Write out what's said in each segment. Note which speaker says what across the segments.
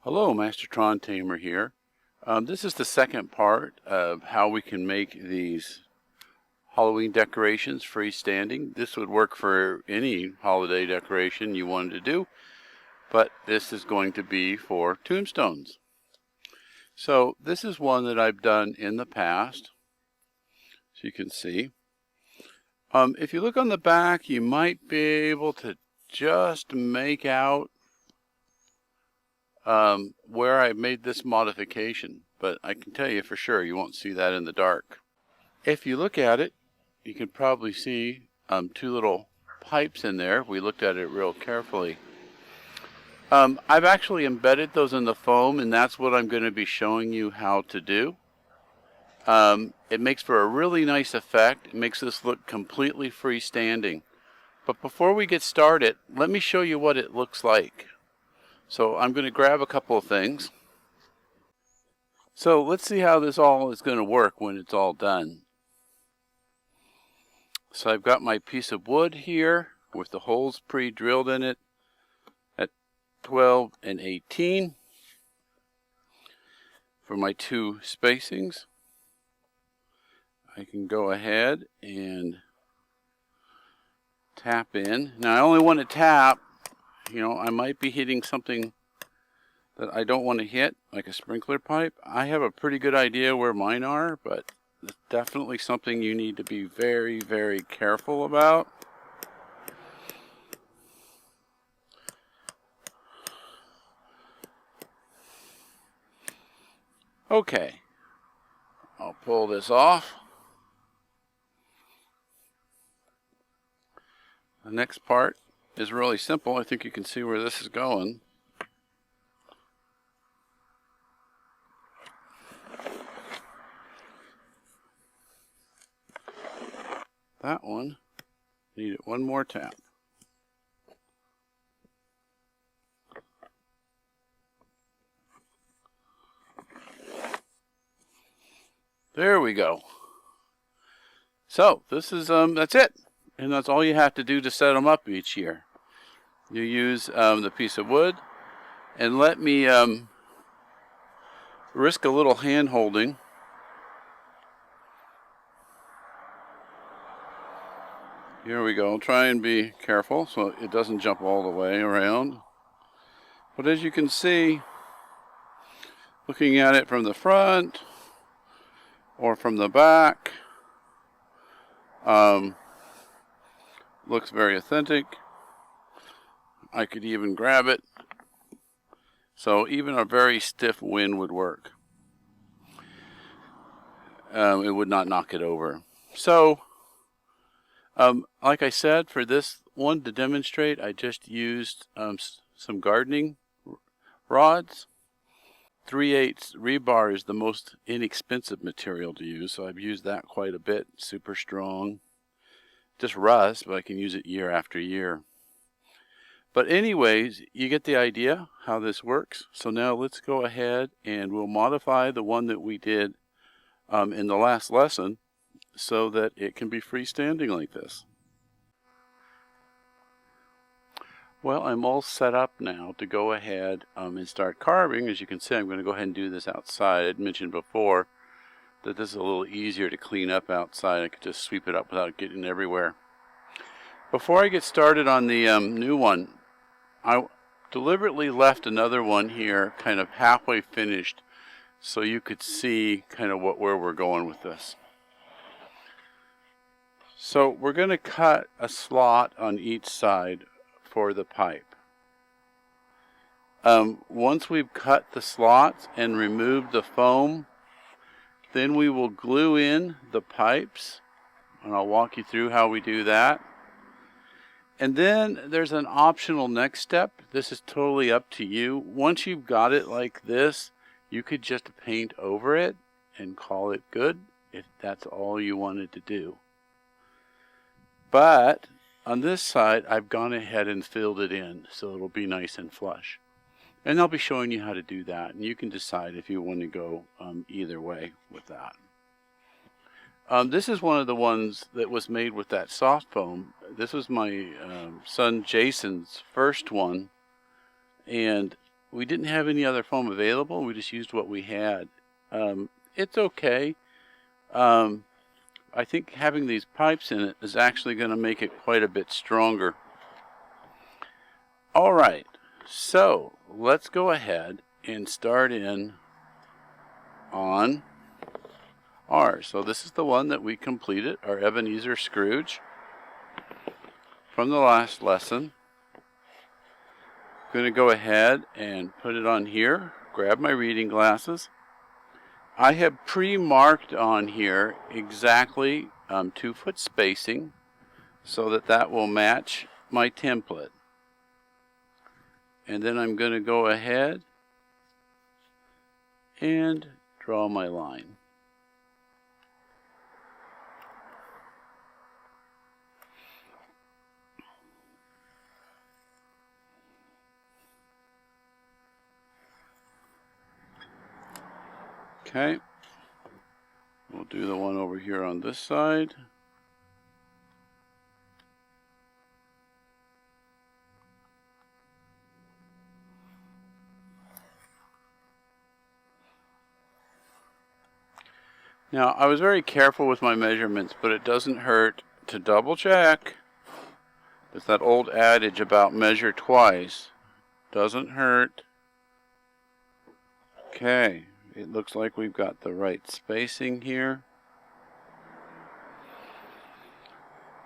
Speaker 1: Hello, Mastertron Tamer here. This is the second part of how we can make these Halloween decorations freestanding. This would work for any holiday decoration you wanted to do, but this is going to be for tombstones. So this is one that I've done in the past, so you can see. If you look on the back, you might be able to just make out where I made this modification, but I can tell you for sure you won't see that in the dark. If you look at it, you can probably see two little pipes in there if we looked at it real carefully. I've actually embedded those in the foam, and that's what I'm going to be showing you how to do. It makes for a really nice effect. It makes this look completely freestanding. But before we get started, let me show you what it looks like. So I'm going to grab a couple of things. So let's see how this all is going to work when it's all done. So I've got my piece of wood here with the holes pre-drilled in it at 12 and 18 for my two spacings. I can go ahead and tap in. Now I only want to tap, I might be hitting something that I don't want to hit, like a sprinkler pipe. I have a pretty good idea where mine are, but it's definitely something you need to be very, very careful about. Okay, I'll pull this off. The next part is really simple. I think you can see where this is going. That one needed one more tap. There we go. So this is that's it, and that's all you have to do to set them up each year. You use the piece of wood, and let me risk a little hand holding. Here we go. Try and be careful so it doesn't jump all the way around. But as you can see, looking at it from the front or from the back, looks very authentic. I could even grab it. So even a very stiff wind would work. It would not knock it over. So like I said, for this one to demonstrate, I just used some gardening rods. 3/8 rebar is the most inexpensive material to use, so I've used that quite a bit. Super strong. Just rust, but I can use it year after year. But anyways, you get the idea how this works. So now let's go ahead and we'll modify the one that we did in the last lesson, so that it can be freestanding like this. Well, I'm all set up now to go ahead and start carving. As you can see, I'm going to go ahead and do this outside. I mentioned before that this is a little easier to clean up outside. I could just sweep it up without getting everywhere. Before I get started on the new one, I deliberately left another one here kind of halfway finished so you could see kind of where we're going with this. So we're going to cut a slot on each side for the pipe. Once we've cut the slots and removed the foam, then we will glue in the pipes, and I'll walk you through how we do that. And then there's an optional next step. This is totally up to you. Once you've got it like this, you could just paint over it and call it good if that's all you wanted to do. But on this side, I've gone ahead and filled it in so it'll be nice and flush. And I'll be showing you how to do that, and you can decide if you want to go either way with that. This is one of the ones that was made with that soft foam. This was my son Jason's first one, and we didn't have any other foam available. We just used what we had. It's okay. I think having these pipes in it is actually going to make it quite a bit stronger. All right, so let's go ahead and start in on ours. So this is the one that we completed, our Ebenezer Scrooge from the last lesson. I'm going to go ahead and put it on here, grab my reading glasses. I have pre-marked on here exactly 2 foot spacing so that will match my template. And then I'm going to go ahead and draw my line. Okay, we'll do the one over here on this side. Now, I was very careful with my measurements, but it doesn't hurt to double check. There's that old adage about measure twice. Doesn't hurt. Okay, it looks like we've got the right spacing here.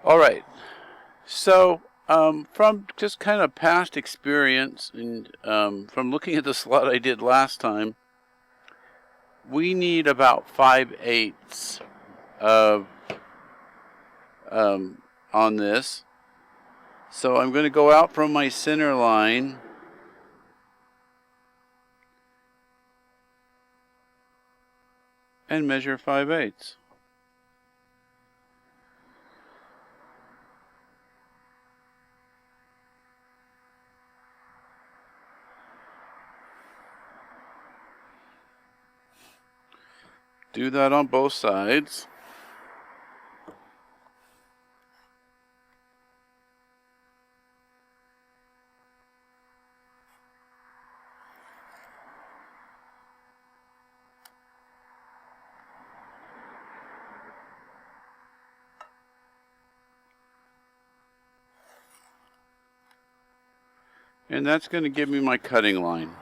Speaker 1: All right, so from just kind of past experience and from looking at the slot I did last time, we need about 5/8 of on this. So I'm going to go out from my center line and measure 5/8. Do that on both sides. And that's going to give me my cutting line.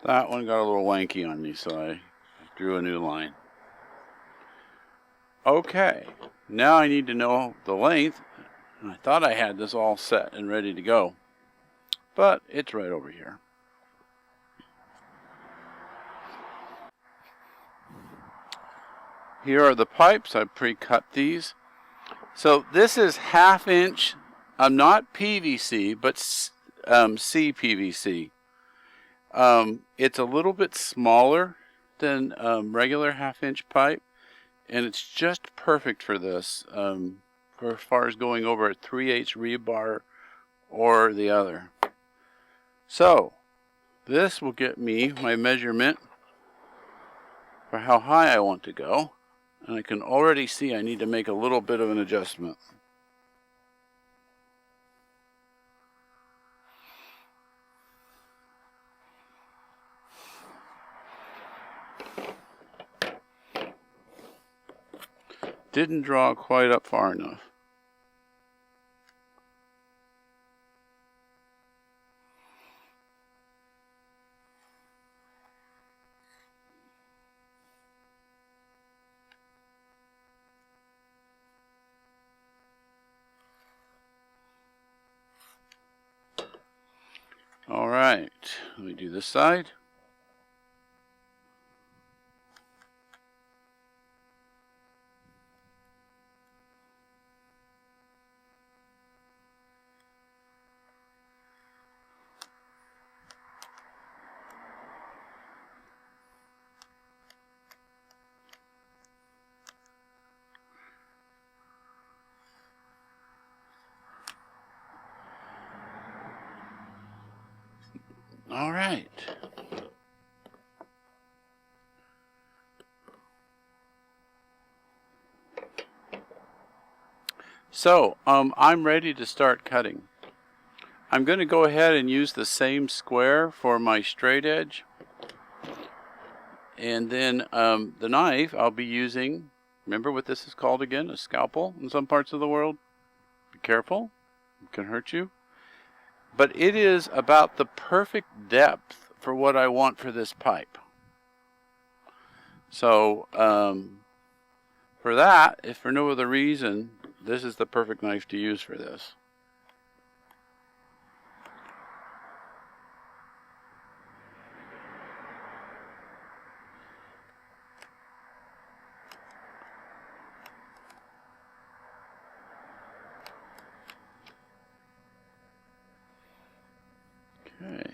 Speaker 1: That one got a little wanky on me, so I drew a new line. Okay, now I need to know the length. I thought I had this all set and ready to go, but it's right over here. Here are the pipes. I pre-cut these. So this is 1/2 inch, not PVC, but CPVC. It's a little bit smaller than regular 1/2 inch pipe, and it's just perfect for this, for as far as going over a 3/8 rebar or the other. So this will get me my measurement for how high I want to go, and I can already see I need to make a little bit of an adjustment. Didn't draw quite up far enough. All right, let me do this side. All right. So, I'm ready to start cutting. I'm going to go ahead and use the same square for my straight edge. And then the knife I'll be using, remember what this is called again? A scalpel in some parts of the world. Be careful, it can hurt you. But it is about the perfect depth for what I want for this pipe. So for that, if for no other reason, this is the perfect knife to use for this. Okay.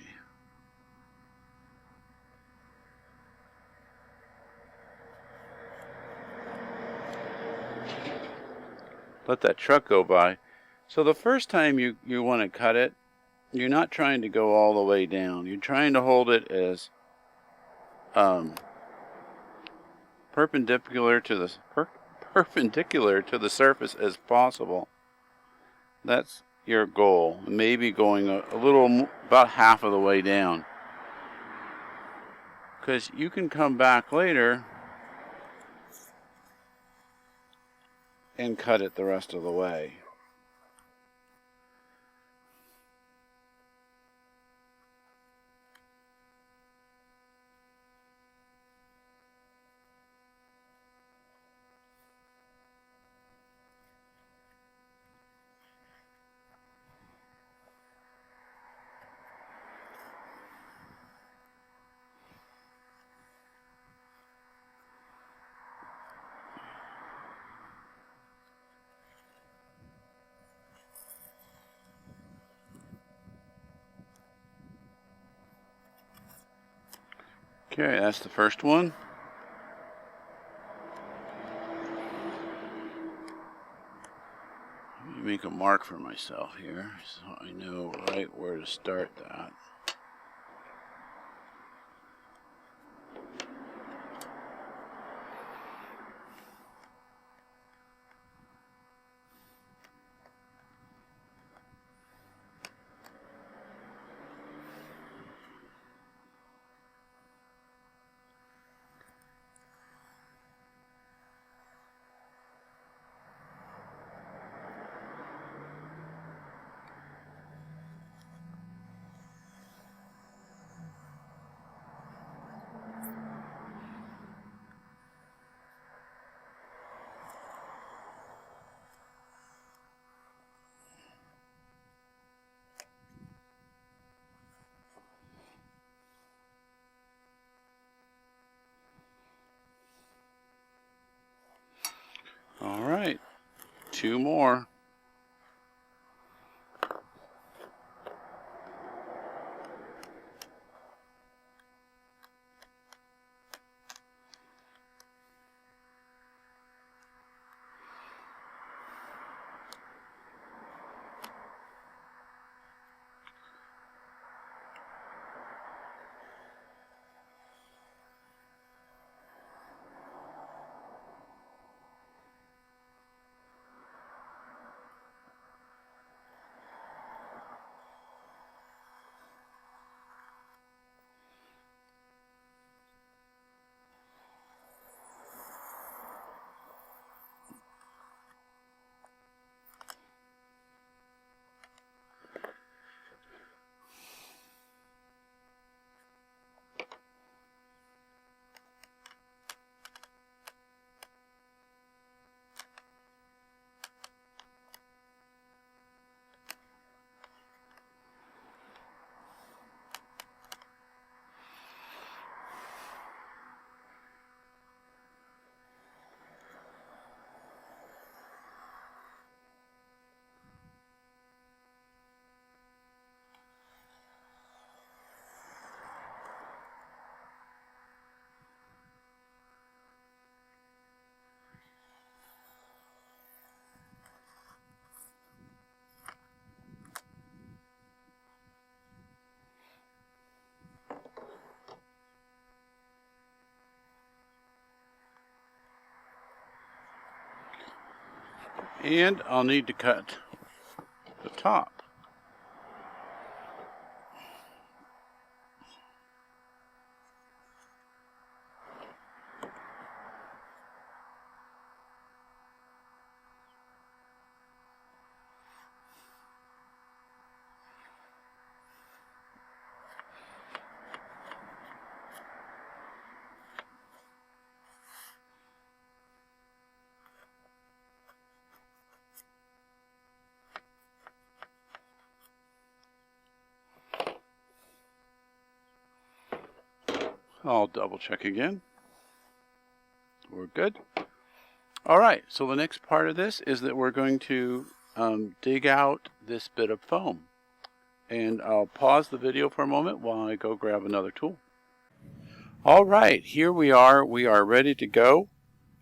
Speaker 1: Let that truck go by. So the first time you want to cut it, you're not trying to go all the way down. You're trying to hold it as perpendicular to the surface as possible. That's your goal. Maybe going a little, about half of the way down. Because you can come back later and cut it the rest of the way. Okay, that's the first one. Let me make a mark for myself here so I know right where to start that. All right, 2 more. And I'll need to cut the top. I'll double check again. We're good. All right, so the next part of this is that we're going to dig out this bit of foam. And I'll pause the video for a moment while I go grab another tool. All right, here we are. We are ready to go.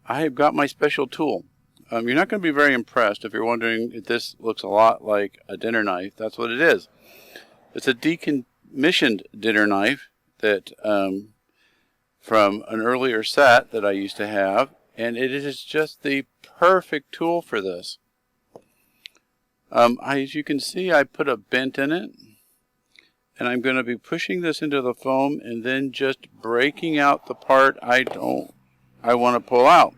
Speaker 1: I have got my special tool. You're not going to be very impressed if you're wondering if this looks a lot like a dinner knife. That's what it is. It's a decommissioned dinner knife that from an earlier set that I used to have, and it is just the perfect tool for this. As you can see, I put a bent in it, and I'm going to be pushing this into the foam and then just breaking out the part I want to pull out.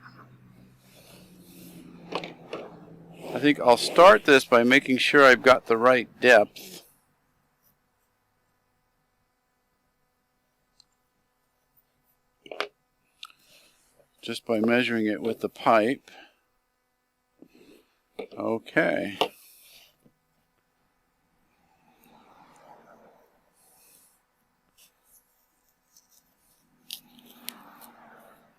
Speaker 1: I think I'll start this by making sure I've got the right depth. Just by measuring it with the pipe. Okay.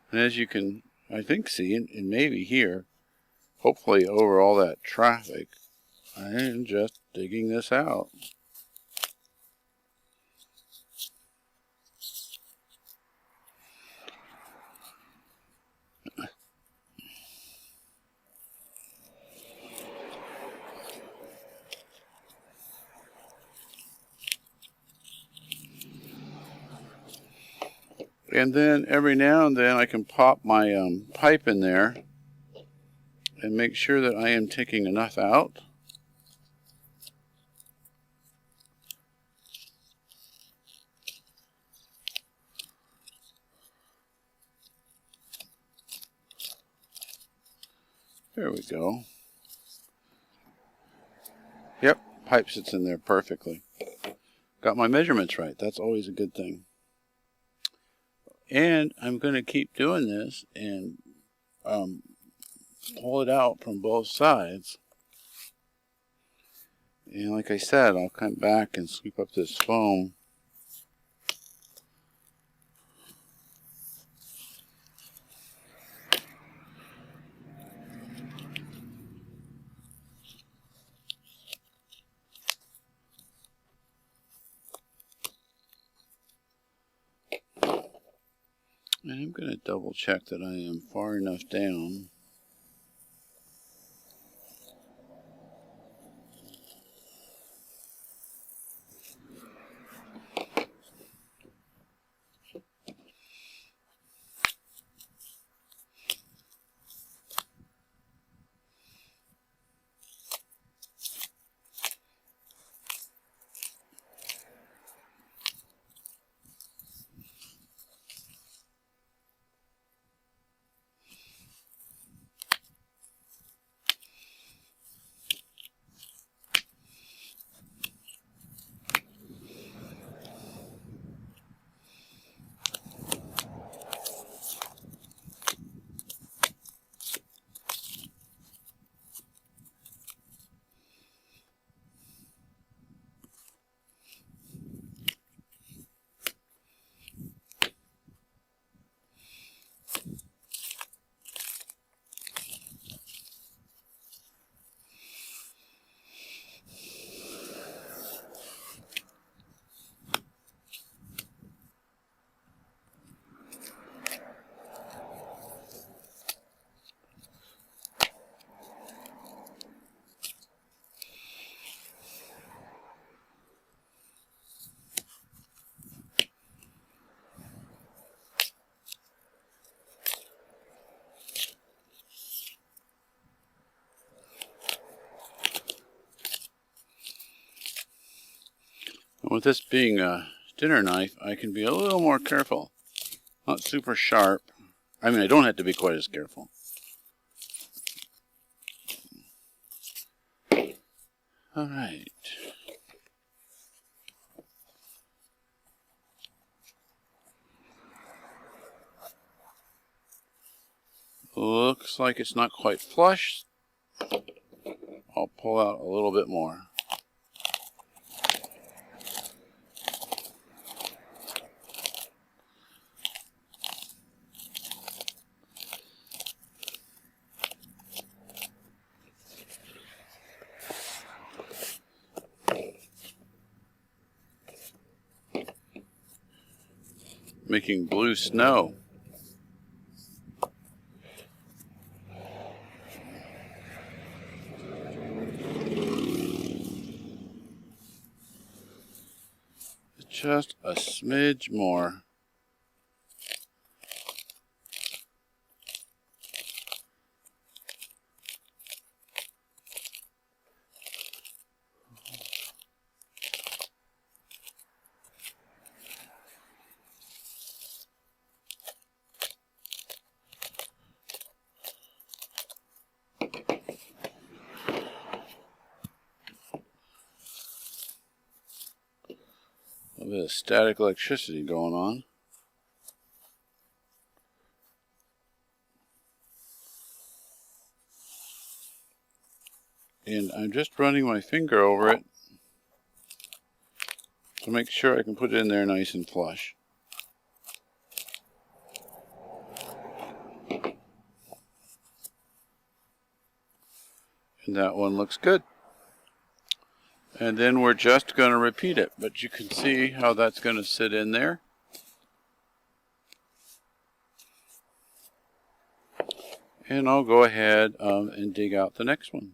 Speaker 1: And as you can, I think, see, and maybe hear, hopefully over all that traffic, I am just digging this out. And then every now and then I can pop my pipe in there and make sure that I am taking enough out. There we go. Yep, pipe sits in there perfectly. Got my measurements right. That's always a good thing. And I'm going to keep doing this and pull it out from both sides. And like I said, I'll come back and sweep up this foam. And I'm going to double check that I am far enough down. With this being a dinner knife, I can be a little more careful. Not super sharp. I mean, I don't have to be quite as careful. All right. Looks like it's not quite flush. I'll pull out a little bit more. Making blue snow. Just a smidge more. A bit of static electricity going on. And I'm just running my finger over it to make sure I can put it in there nice and flush. And that one looks good. And then we're just going to repeat it, but you can see how that's going to sit in there. And I'll go ahead and dig out the next one.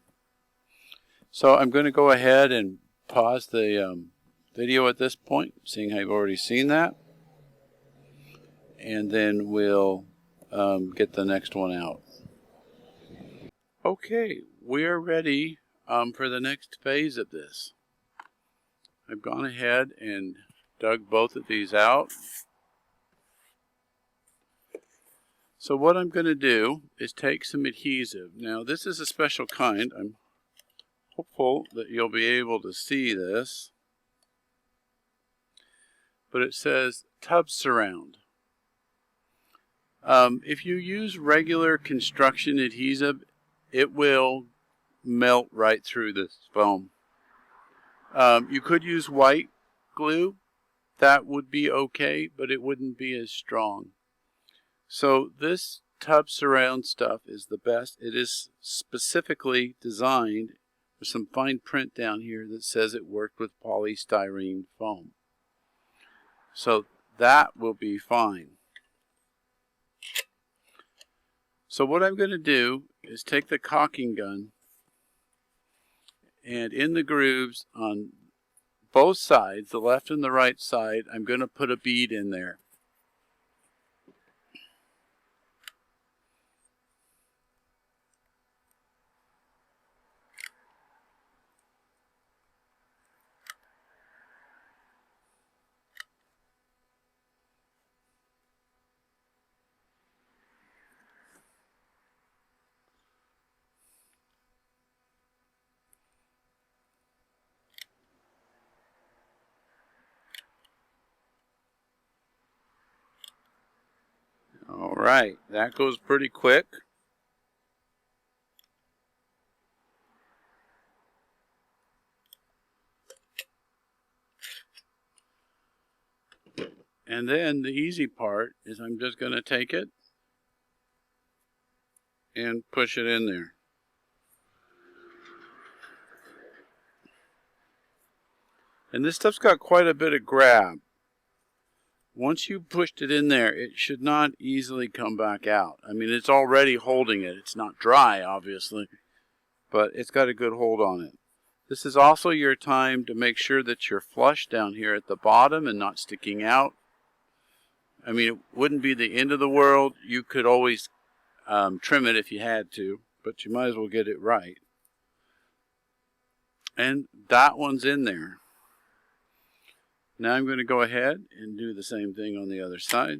Speaker 1: So I'm going to go ahead and pause the video at this point, seeing how you've already seen that. And then we'll get the next one out. Okay, we are ready for the next phase of this. I've gone ahead and dug both of these out. So what I'm going to do is take some adhesive. Now this is a special kind. I'm hopeful that you'll be able to see this. But it says Tub Surround. If you use regular construction adhesive, it will melt right through this foam. You could use white glue. That would be okay, but it wouldn't be as strong. So this Tub Surround stuff is the best. It is specifically designed with some fine print down here that says it worked with polystyrene foam. So that will be fine. So what I'm going to do is take the caulking gun, and in the grooves on both sides, the left and the right side, I'm going to put a bead in there. All right, that goes pretty quick. And then the easy part is I'm just going to take it and push it in there. And this stuff's got quite a bit of grab. Once you pushed it in there, it should not easily come back out. I mean, it's already holding it. It's not dry, obviously, but it's got a good hold on it. This is also your time to make sure that you're flush down here at the bottom and not sticking out. I mean, it wouldn't be the end of the world. You could always trim it if you had to, but you might as well get it right. And that one's in there. Now I'm going to go ahead and do the same thing on the other side.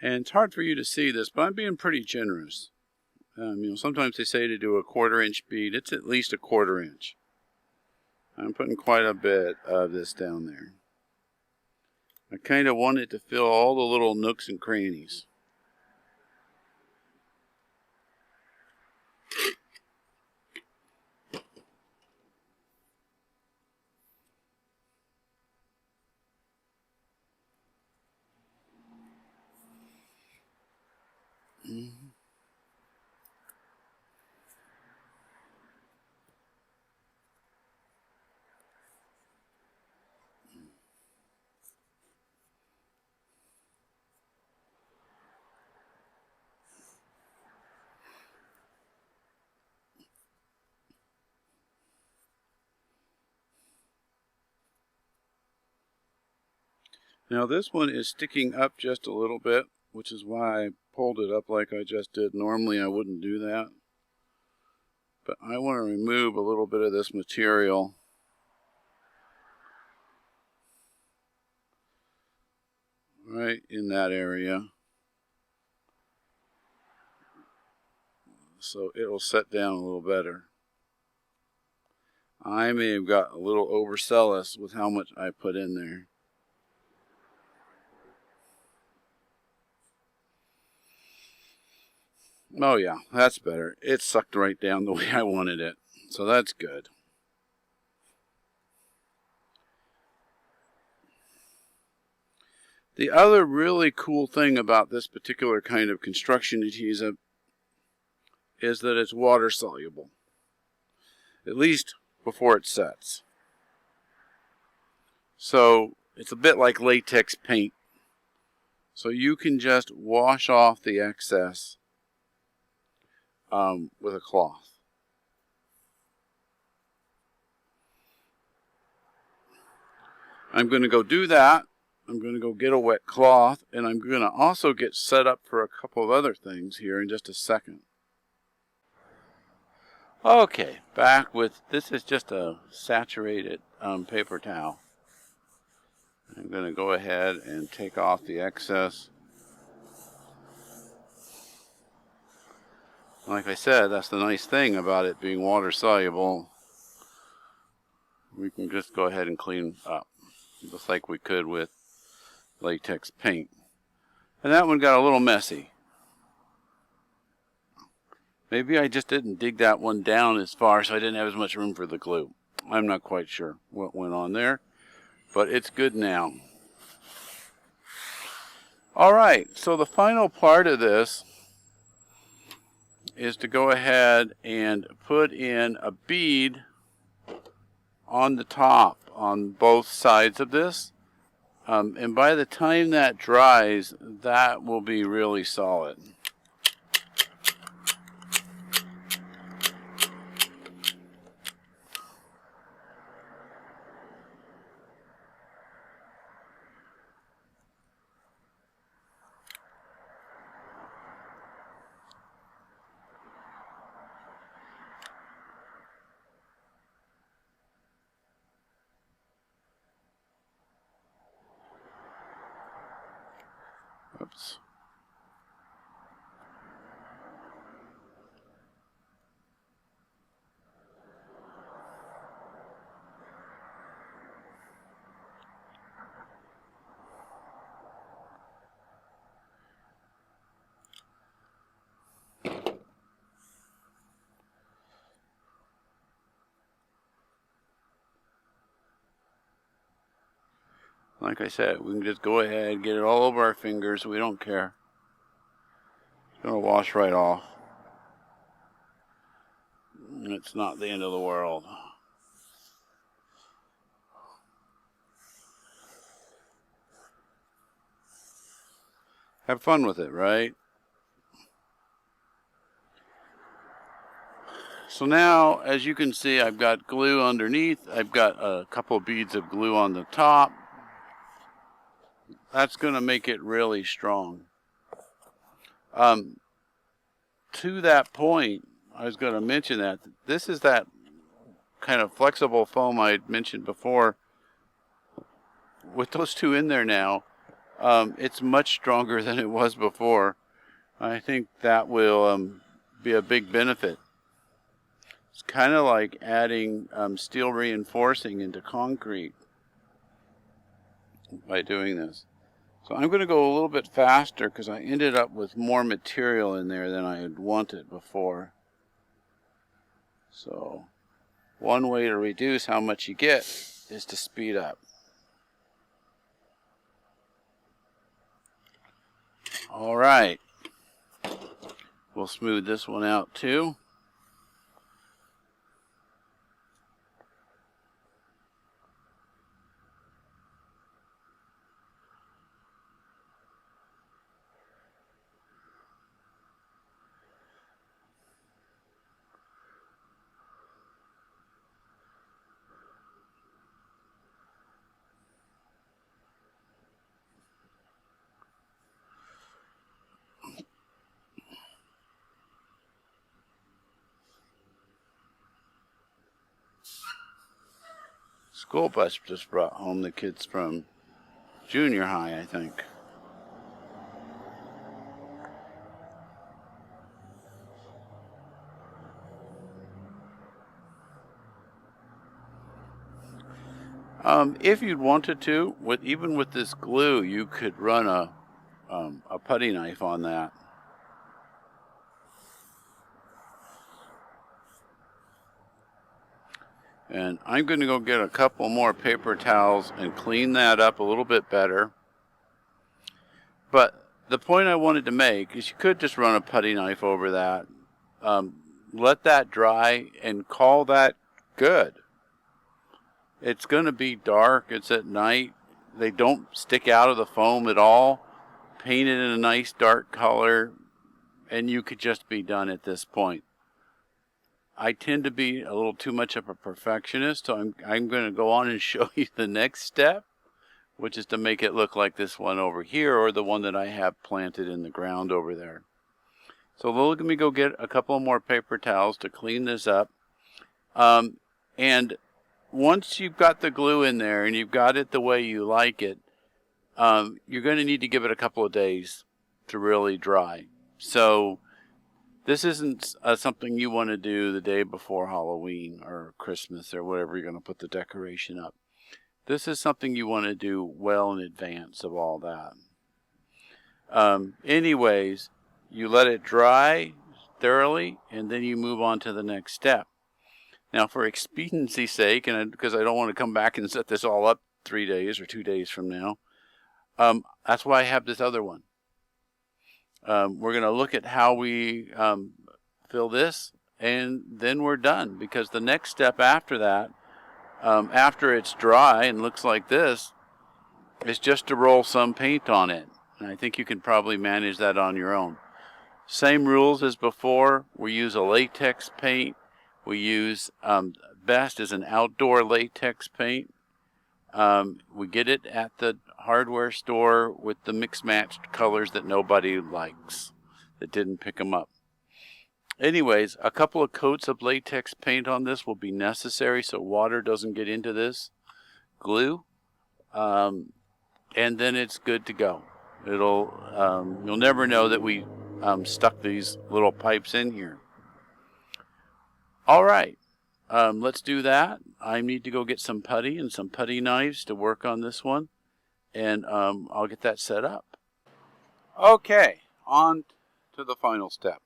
Speaker 1: And it's hard for you to see this, but I'm being pretty generous. Sometimes they say to do a 1/4 inch bead. It's at least a 1/4 inch. I'm putting quite a bit of this down there. I kind of want it to fill all the little nooks and crannies. Now this one is sticking up just a little bit, which is why I pulled it up like I just did. Normally I wouldn't do that. But I want to remove a little bit of this material. Right in that area. So it'll set down a little better. I may have got a little overzealous with how much I put in there. Oh yeah, that's better. It sucked right down the way I wanted it. So that's good. The other really cool thing about this particular kind of construction adhesive is that it's water soluble. At least before it sets. So it's a bit like latex paint. So you can just wash off the excess with a cloth. I'm going to go do that. I'm going to go get a wet cloth, and I'm going to also get set up for a couple of other things here in just a second. Okay, back with, this is just a saturated paper towel. I'm going to go ahead and take off the excess. Like I said, that's the nice thing about it being water soluble. We can just go ahead and clean up, just like we could with latex paint. And that one got a little messy. Maybe I just didn't dig that one down as far, so I didn't have as much room for the glue. I'm not quite sure what went on there, but it's good now. All right, so the final part of this is to go ahead and put in a bead on the top on both sides of this. And by the time that dries, that will be really solid. Oops. Like I said, we can just go ahead and get it all over our fingers. We don't care. It's going to wash right off. And it's not the end of the world. Have fun with it, right? So now, as you can see, I've got glue underneath. I've got a couple of beads of glue on the top. That's going to make it really strong. To that point, I was going to mention that this is that kind of flexible foam I had mentioned before. With those two in there now, it's much stronger than it was before. I think that will be a big benefit. It's kind of like adding steel reinforcing into concrete by doing this. So I'm going to go a little bit faster because I ended up with more material in there than I had wanted before. So one way to reduce how much you get is to speed up. All right. We'll smooth this one out too. School bus just brought home the kids from junior high, I think. If you'd wanted to, even with this glue, you could run a putty knife on that. And I'm going to go get a couple more paper towels and clean that up a little bit better. But the point I wanted to make is you could just run a putty knife over that, let that dry, and call that good. It's going to be dark. It's at night. They don't stick out of the foam at all. Paint it in a nice dark color, and you could just be done at this point. I tend to be a little too much of a perfectionist, so I'm going to go on and show you the next step, which is to make it look like this one over here, or the one that I have planted in the ground over there. So let me go get a couple more paper towels to clean this up. And once you've got the glue in there and you've got it the way you like it, you're going to need to give it a couple of days to really dry. So this isn't something you want to do the day before Halloween or Christmas or whatever you're going to put the decoration up. This is something you want to do well in advance of all that. Anyways, you let it dry thoroughly, and then you move on to the next step. Now, for expediency's sake, and because I don't want to come back and set this all up 3 days or 2 days from now, that's why I have this other one. We're going to look at how we fill this, and then we're done, because the next step after that, after it's dry and looks like this, is just to roll some paint on it. And I think you can probably manage that on your own. Same rules as before. We use a latex paint. We use, best is an outdoor latex paint. We get it at the hardware store with the mix-matched colors that nobody likes, that didn't pick them up. Anyways, a couple of coats of latex paint on this will be necessary so water doesn't get into this glue. And then it's good to go. You'll never know that we stuck these little pipes in here. All right, let's do that. I need to go get some putty and some putty knives to work on this one, and I'll get that set up. Okay, on to the final step.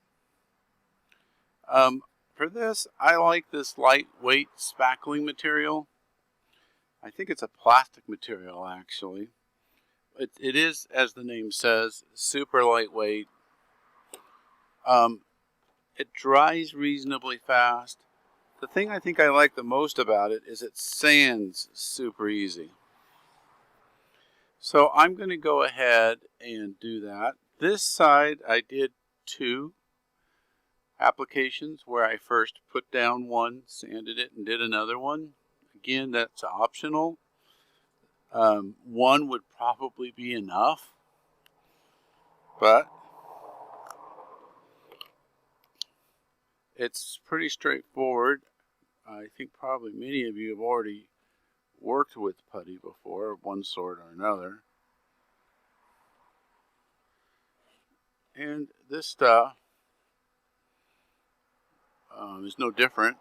Speaker 1: For this, I like this lightweight spackling material. I think it's a plastic material, actually. It is, as the name says, super lightweight. It dries reasonably fast. The thing I think I like the most about it is it sands super easy. So I'm going to go ahead and do that. This side I did 2 applications where I first put down one, sanded it, and did another one. Again, that's optional. One would probably be enough, but it's pretty straightforward. I think probably many of you have already worked with putty before, of one sort or another. And this stuff is no different.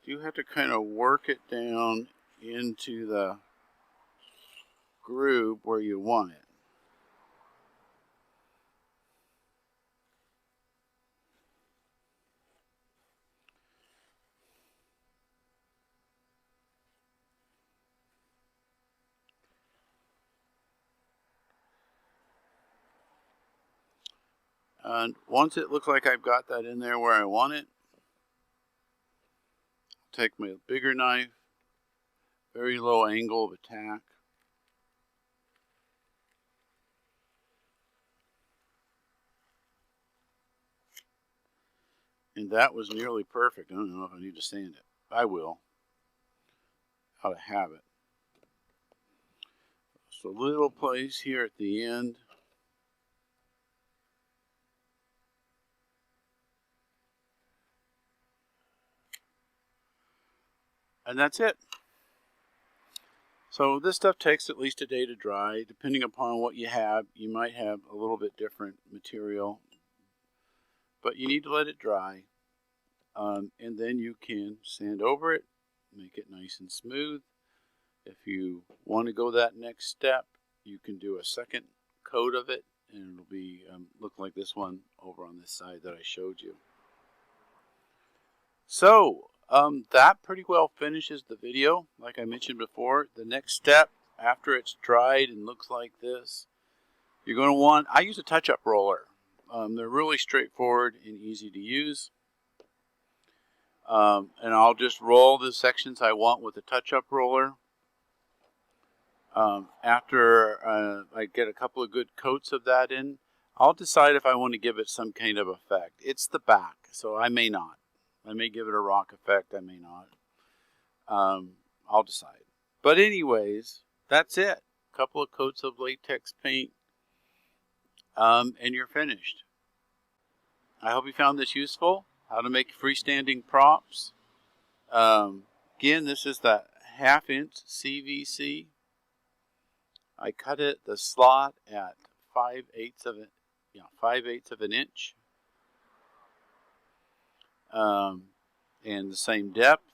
Speaker 1: You have to kind of work it down into the groove where you want it. And once it looks like I've got that in there where I want it, take my bigger knife, very low angle of attack, and that was nearly perfect. I don't know if I need to sand it. I will. How to have it. So a little place here at the end. And that's it. So this stuff takes at least a day to dry. Depending upon what you have, you might have a little bit different material. But you need to let it dry. And then you can sand over it, make it nice and smooth. If you want to go that next step, you can do a second coat of it, and it'll be look like this one over on this side that I showed you. So that pretty well finishes the video. Like I mentioned before, the next step after it's dried and looks like this, you're going to want, I use a touch-up roller. They're really straightforward and easy to use. And I'll just roll the sections I want with a touch-up roller. After I get a couple of good coats of that in, I'll decide if I want to give it some kind of effect. It's the back, so I may not. I may give it a rock effect, I may not. I'll decide. But anyways, that's it. A couple of coats of latex paint, and you're finished. I hope you found this useful. How to make freestanding props. Again, this is the 1/2 inch CVC. I cut it the slot at 5/8 of it, 5/8 of an inch, and the same depth.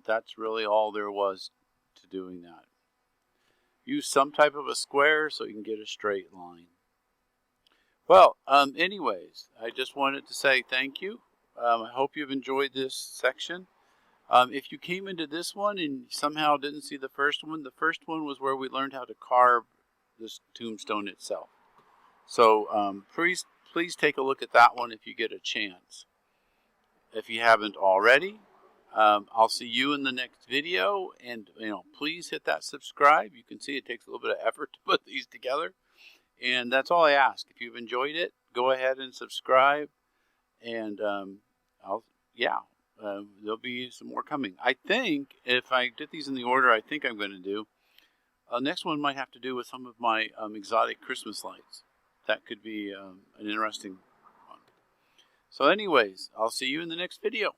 Speaker 1: That's really all there was to doing that. Use some type of a square so you can get a straight line. Well, anyways, I just wanted to say thank you. I hope you've enjoyed this section. If you came into this one and somehow didn't see the first one was where we learned how to carve this tombstone itself. So please take a look at that one if you get a chance. If you haven't already, I'll see you in the next video, and please hit that subscribe. You can see it takes a little bit of effort to put these together, and that's all I ask. If you've enjoyed it, go ahead and subscribe, and there'll be some more coming. I think if I did these in the order I think I'm going to do, next one might have to do with some of my exotic Christmas lights. That could be an interesting one. So anyways, I'll see you in the next video.